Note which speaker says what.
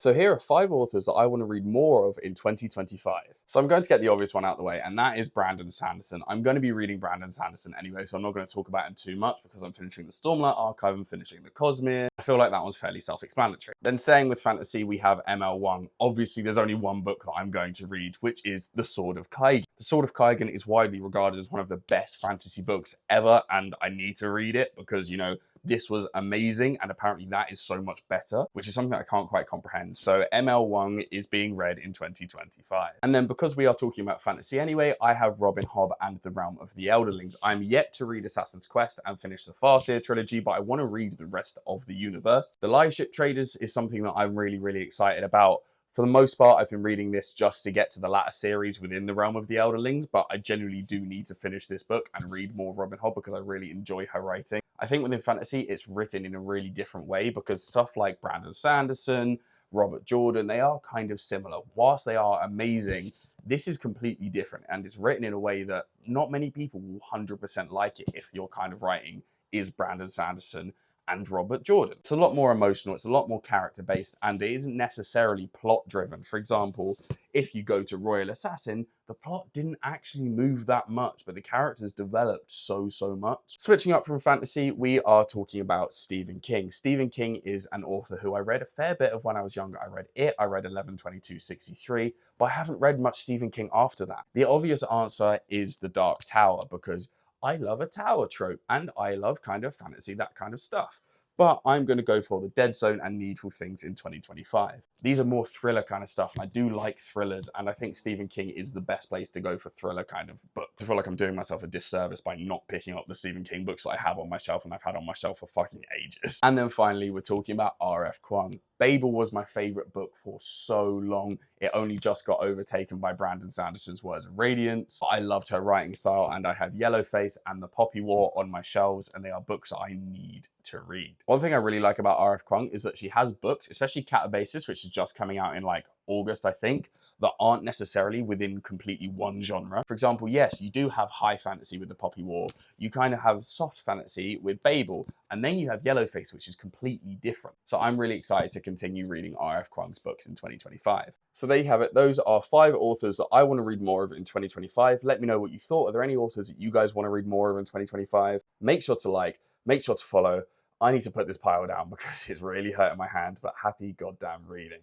Speaker 1: So here are 5 authors that I want to read more of in 2025. So I'm going to get the obvious one out of the way, and that is Brandon Sanderson. I'm going to be reading Brandon Sanderson anyway, so I'm not going to talk about him too much because I'm finishing the Stormlight archive and finishing the Cosmere. I feel like that one's fairly self-explanatory. Then staying with fantasy, we have Wang. Obviously, there's only one book that I'm going to read, which is The Sword of Kaigen. The Sword of Kaigen is widely regarded as one of the best fantasy books ever, and I need to read it because, you know, this was amazing, and apparently that is so much better, which is something I can't quite comprehend. So Wang is being read in 2025. And then because we are talking about fantasy anyway, I have Robin Hobb and the Realm of the Elderlings. I'm yet to read Assassin's Quest and finish the Farseer trilogy, but I want to read the rest of the universe. The Live Ship Traders is something that I'm really excited about. For the most part, I've been reading this just to get to the latter series within the Realm of the Elderlings, but I genuinely do need to finish this book and read more Robin Hobb because I really enjoy her writing. I think within fantasy, it's written in a really different way because stuff like Brandon Sanderson, Robert Jordan, they are kind of similar. Whilst they are amazing, this is completely different, and it's written in a way that not many people will 100% like it if your kind of writing is Brandon Sanderson and Robert Jordan. It's a lot more emotional, it's a lot more character based, and it isn't necessarily plot driven. For example, if you go to Royal Assassin, the plot didn't actually move that much, but the characters developed so much. Switching up from fantasy, we are talking about Stephen King. Stephen King is an author who I read a fair bit of when I was younger. I read It, I read 11/22/63, but I haven't read much Stephen King after that. The obvious answer is The Dark Tower, because I love a tower trope, and I love kind of fantasy, that kind of stuff. But I'm going to go for The Dead Zone and Needful Things in 2025. These are more thriller kind of stuff, and I do like thrillers, and I think Stephen King is the best place to go for thriller kind of books. I feel like I'm doing myself a disservice by not picking up the Stephen King books that I have on my shelf, and I've had on my shelf for fucking ages. And then finally, we're talking about R.F. Kuang. Babel was my favorite book for so long. It only just got overtaken by Brandon Sanderson's Words of Radiance. I loved her writing style, and I have Yellowface and The Poppy War on my shelves, and they are books I need to read. One thing I really like about R.F. Kuang is that she has books, especially Catabasis, which is just coming out in like August, I think, that aren't necessarily within completely one genre. For example, yes, you do have high fantasy with The Poppy War. You kind of have soft fantasy with Babel, and then you have Yellowface, which is completely different. So I'm really excited to continue reading R.F. Kuang's books in 2025. So there you have it. Those are 5 authors that I want to read more of in 2025. Let me know what you thought. Are there any authors that you guys want to read more of in 2025? Make sure to like, make sure to follow. I need to put this pile down because it's really hurting my hand, but happy goddamn reading.